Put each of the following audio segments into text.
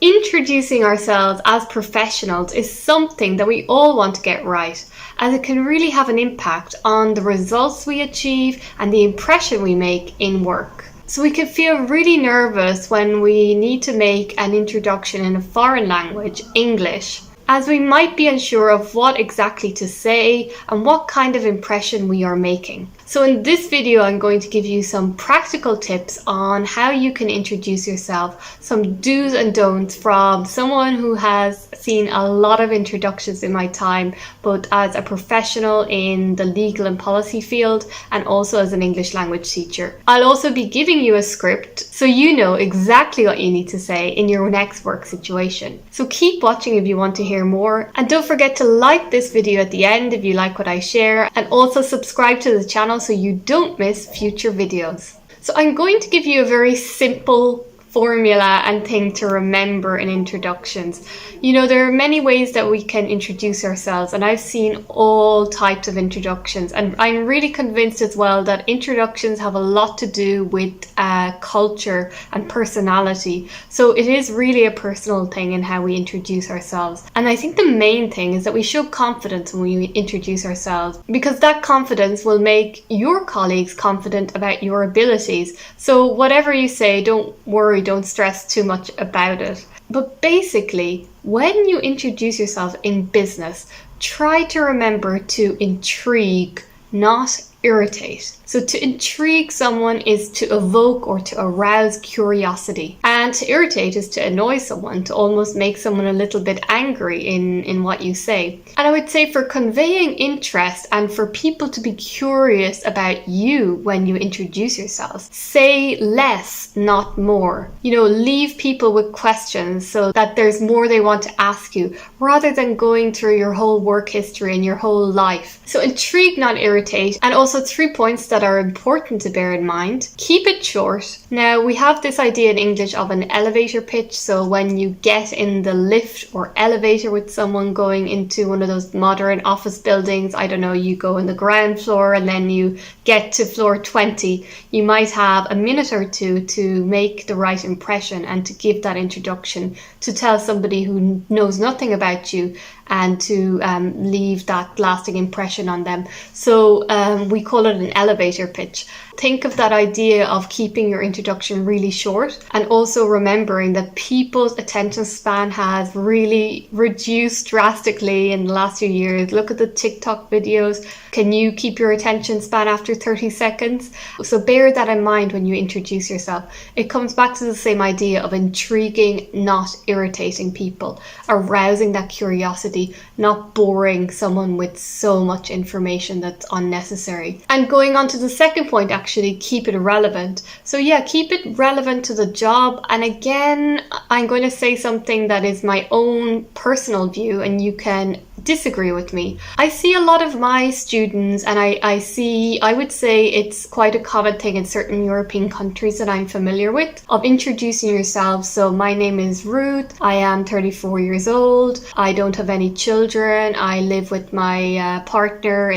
Introducing ourselves as professionals is something that we all want to get right, as it can really have an impact on the results we achieve and the impression we make in work. So we can feel really nervous when we need to make an introduction in a foreign language, English, as we might be unsure of what exactly to say and what kind of impression we are making. So in this video, I'm going to give you some practical tips on how you can introduce yourself, some do's and don'ts from someone who has seen a lot of introductions in my time, both as a professional in the legal and policy field and also as an English language teacher. I'll also be giving you a script so you know exactly what you need to say in your next work situation. So keep watching if you want to hear more, and don't forget to like this video at the end if you like what I share, and also subscribe to the channel so you don't miss future videos. So I'm going to give you a very simple formula and thing to remember in introductions. You know, there are many ways that we can introduce ourselves, and I've seen all types of introductions, and I'm really convinced as well that introductions have a lot to do with culture and personality. So it is really a personal thing in how we introduce ourselves. And I think the main thing is that we show confidence when we introduce ourselves, because that confidence will make your colleagues confident about your abilities. So whatever you say, don't worry, don't stress too much about it. But basically, when you introduce yourself in business, try to remember to intrigue, not irritate. So to intrigue someone is to evoke or to arouse curiosity, and to irritate is to annoy someone, to almost make someone a little bit angry in what you say. And I would say for conveying interest and for people to be curious about you when you introduce yourself, say less, not more. You know, leave people with questions so that there's more they want to ask you, rather than going through your whole work history and your whole life. So intrigue, not irritate. And also 3 points that are important to bear in mind. Keep it short. Now, we have this idea in English of an elevator pitch. So when you get in the lift or elevator with someone going into one of those modern office buildings, I don't know, you go on the ground floor and then you get to floor 20, you might have a minute or two to make the right impression and to give that introduction, to tell somebody who knows nothing about you and to leave that lasting impression on them. So we call it an elevator pitch. Think of that idea of keeping your introduction really short, and also remembering that people's attention span has really reduced drastically in the last few years. Look at the TikTok videos. Can you keep your attention span after 30 seconds? So bear that in mind when you introduce yourself. It comes back to the same idea of intriguing, not irritating people, arousing that curiosity, not boring someone with so much information that's unnecessary. And going on to the second point, actually, keep it relevant. So yeah, keep it relevant to the job. And again, I'm going to say something that is my own personal view, and you can disagree with me. I see a lot of my students, and I would say it's quite a common thing in certain European countries that I'm familiar with, of introducing yourself. So my name is Ruth, I am 34 years old, I don't have any children, I live with my partner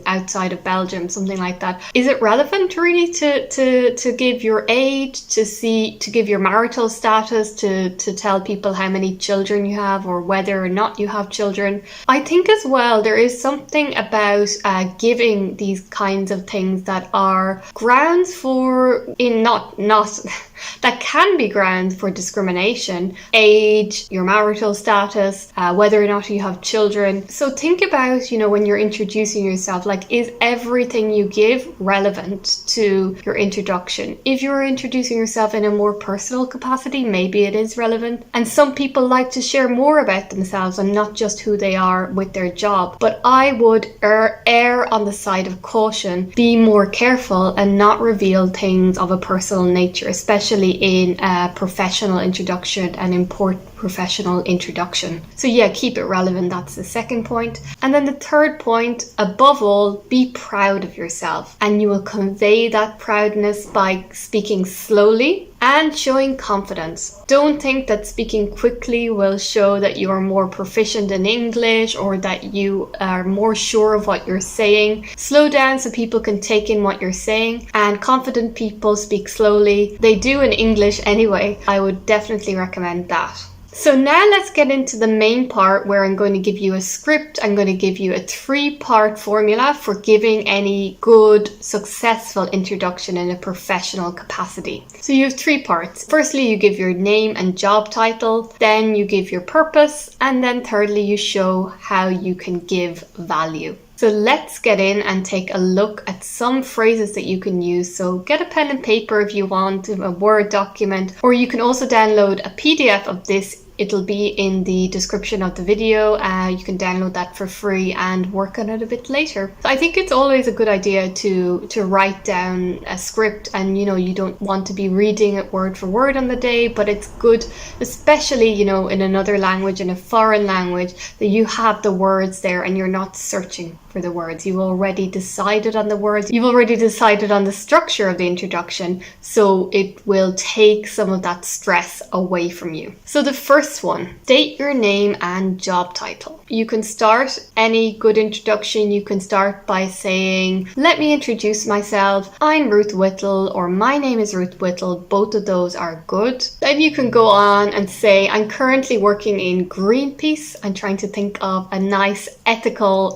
outside of Belgium, something like that. Is it relevant really to give your age, to give your marital status, to tell people how many children you have or whether or not you have children? I think as well there is something about giving these kinds of things that are grounds for that can be grounds for discrimination. Age, your marital status, whether or not you have children. So think about, you know, when you're introducing yourself, like, is everything you give relevant to your introduction? If you're introducing yourself in a more personal capacity, maybe it is relevant. And some people like to share more about themselves and not just who they are with their job. But I would err on the side of caution, be more careful and not reveal things of a personal nature, especially in a professional introduction, an important professional introduction. So yeah, keep it relevant. That's the second point. And then the third point, above all, be proud of yourself. And you will convey that proudness by speaking slowly and showing confidence. Don't think that speaking quickly will show that you are more proficient in English or that you are more sure of what you're saying. Slow down so people can take in what you're saying, and confident people speak slowly. They do in English anyway. I would definitely recommend that. So now let's get into the main part where I'm going to give you a script. I'm going to give you a 3-part formula for giving any good, successful introduction in a professional capacity. So you have 3 parts. Firstly, you give your name and job title, then you give your purpose, and then thirdly, you show how you can give value. So let's get in and take a look at some phrases that you can use. So get a pen and paper if you want, a Word document, or you can also download a PDF of this. It'll be in the description of the video. You can download that for free and work on it a bit later. So I think it's always a good idea to write down a script, and you don't want to be reading it word for word on the day, but it's good, especially in another language, in a foreign language, that you have the words there and you're not searching for the words. You've already decided on the words. You've already decided on the structure of the introduction, so it will take some of that stress away from you. So the first one, state your name and job title. You can start any good introduction. You can start by saying, let me introduce myself. I'm Ruth Whittle, or my name is Ruth Whittle. Both of those are good. Then you can go on and say, I'm currently working in Greenpeace. I'm trying to think of a nice ethical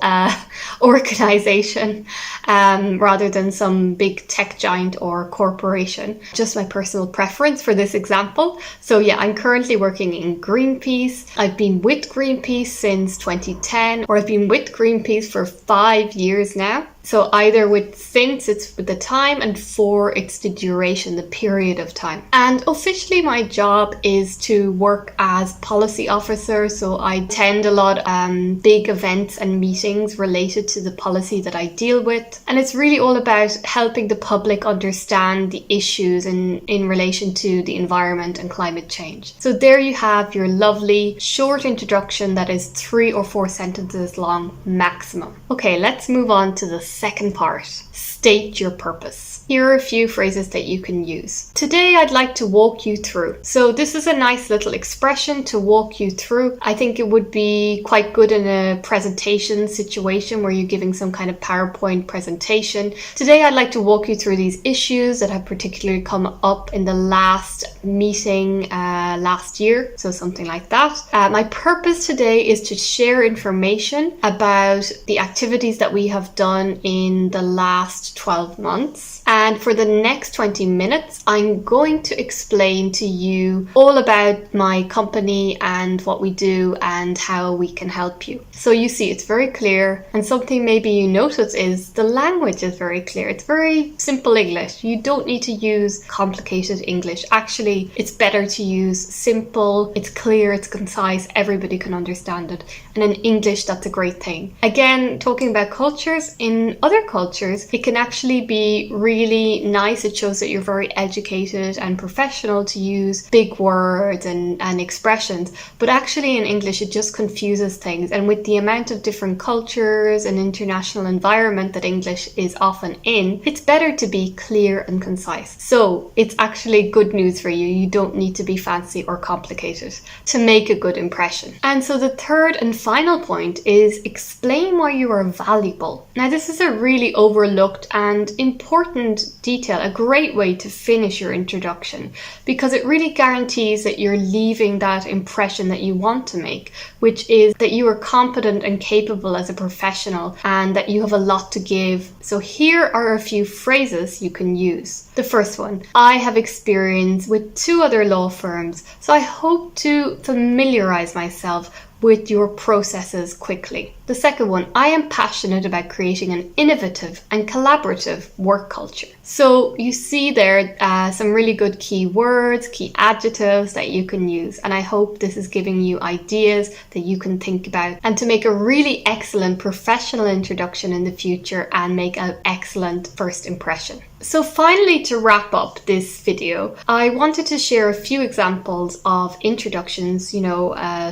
organization rather than some big tech giant or corporation. Just my personal preference for this example. So yeah, I'm currently working in Greenpeace. I've been with Greenpeace since 2010, or I've been with Greenpeace for 5 years now. So either with since, it's the time, and for, it's the duration, the period of time. And officially my job is to work as policy officer. So I attend a lot of big events and meetings related to the policy that I deal with. And it's really all about helping the public understand the issues in relation to the environment and climate change. So there you have your lovely short introduction that is 3 or 4 sentences long maximum. Okay, let's move on to the second part. State your purpose. Here are a few phrases that you can use. Today I'd like to walk you through. So this is a nice little expression, to walk you through. I think it would be quite good in a presentation situation where you're giving some kind of PowerPoint presentation. Today I'd like to walk you through these issues that have particularly come up in the last meeting last year. So something like that. My purpose today is to share information about the activities that we have done in the last 12 months. And for the next 20 minutes, I'm going to explain to you all about my company and what we do and how we can help you. So you see, it's very clear. And something maybe you notice is the language is very clear. It's very simple English. You don't need to use complicated English. Actually, it's better to use simple, it's clear, it's concise, everybody can understand it. And in English, that's a great thing. Again, talking about cultures, in other cultures, it can actually be really nice. It shows that you're very educated and professional to use big words and expressions. But actually in English, it just confuses things. And with the amount of different cultures and international environment that English is often in, it's better to be clear and concise. So it's actually good news for you. You don't need to be fancy or complicated to make a good impression. And so the third and final point is explain why you are valuable. Now this is a really overlooked and important detail, a great way to finish your introduction, because it really guarantees that you're leaving that impression that you want to make, which is that you are competent and capable as a professional and that you have a lot to give. So here are a few phrases you can use. The first one, I have experience with 2 other law firms, so I hope to familiarize myself with your processes quickly. The second one, I am passionate about creating an innovative and collaborative work culture. So you see there some really good key words, key adjectives that you can use. And I hope this is giving you ideas that you can think about and to make a really excellent professional introduction in the future and make an excellent first impression. So finally, to wrap up this video, I wanted to share a few examples of introductions,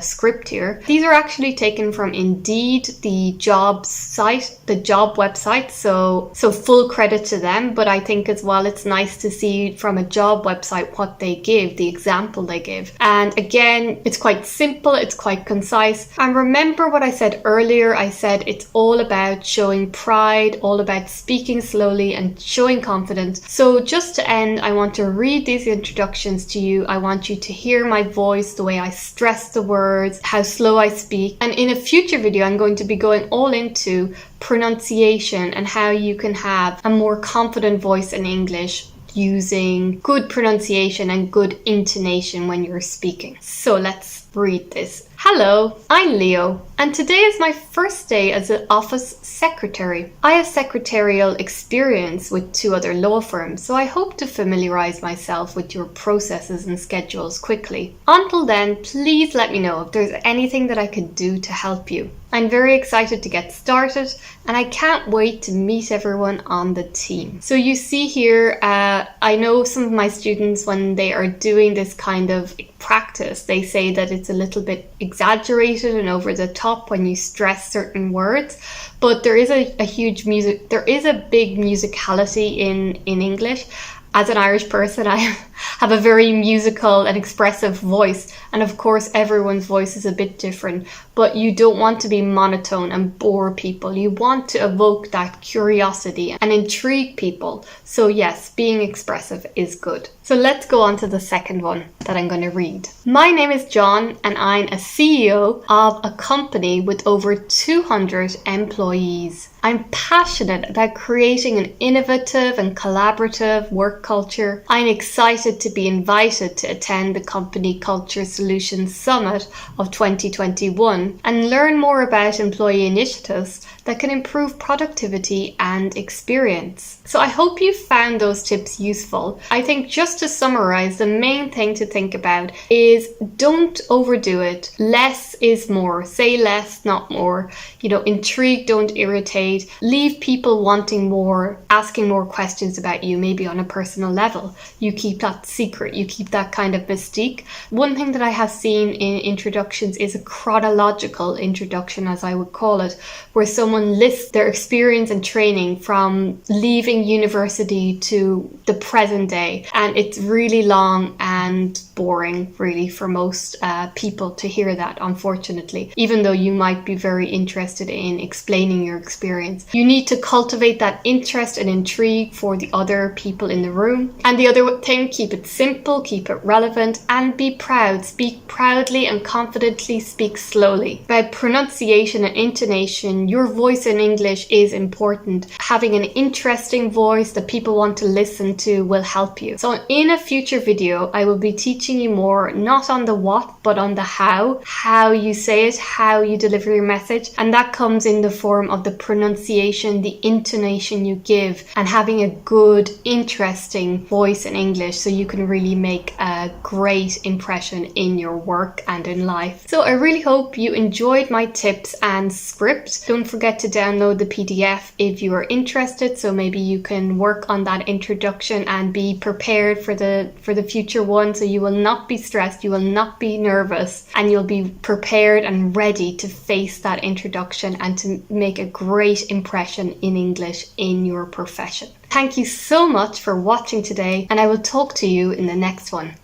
script here. These are actually taken from Indeed the job website, so full credit to them. But I think as well it's nice to see from a job website what they give, the example they give. And again, it's quite simple, it's quite concise. And remember what I said earlier, I said it's all about showing pride, all about speaking slowly and showing confidence. So just to end, I want to read these introductions to you. I want you to hear my voice, the way I stress the words, how slow I speak. And in a future video, I'm going to be going all into pronunciation and how you can have a more confident voice in English using good pronunciation and good intonation when you're speaking. So let's read this. Hello, I'm Leo, and today is my first day as an office secretary. I have secretarial experience with 2 other law firms, so I hope to familiarize myself with your processes and schedules quickly. Until then, please let me know if there's anything that I could do to help you. I'm very excited to get started, and I can't wait to meet everyone on the team. So you see here, I know some of my students, when they are doing this kind of practice, they say that it's a little bit exaggerated and over the top when you stress certain words, but there is a big musicality in English. As an Irish person, I have a very musical and expressive voice, and of course everyone's voice is a bit different, but you don't want to be monotone and bore people. You want to evoke that curiosity and intrigue people. So yes, being expressive is good. So let's go on to the second one that I'm going to read. My name is John, and I'm a CEO of a company with over 200 employees. I'm passionate about creating an innovative and collaborative work culture. I'm excited to be invited to attend the Company Culture Solutions Summit of 2021 and learn more about employee initiatives that can improve productivity and experience. So I hope you found those tips useful. I think just to summarize, the main thing to think about is don't overdo it. Less is more. Say less, not more. Intrigue, don't irritate. Leave people wanting more, asking more questions about you, maybe on a personal level. You keep that secret. You keep that kind of mystique. One thing that I have seen in introductions is a chronological introduction, as I would call it, where someone lists their experience and training from leaving university to the present day. And it's really long and boring, really, for most people to hear that, unfortunately, even though you might be very interested in explaining your experience. You need to cultivate that interest and intrigue for the other people in the room. And the other thing, keep it simple, keep it relevant, and be proud. Speak proudly and confidently, speak slowly. About pronunciation and intonation, your voice in English is important. Having an interesting voice that people want to listen to will help you. So in a future video, I will be teaching you more, not on the what, but on the how you say it, how you deliver your message. And that comes in the form of the pronunciation, the intonation you give, and having a good, interesting voice in English so you can really make a great impression in your work and in life. So I really hope you enjoyed my tips and script. Don't forget to download the PDF if you are interested, so maybe you can work on that introduction and be prepared for the future one, so you will not be stressed, you will not be nervous, and you'll be prepared and ready to face that introduction and to make a great impression in English in your profession. Thank you so much for watching today, and I will talk to you in the next one.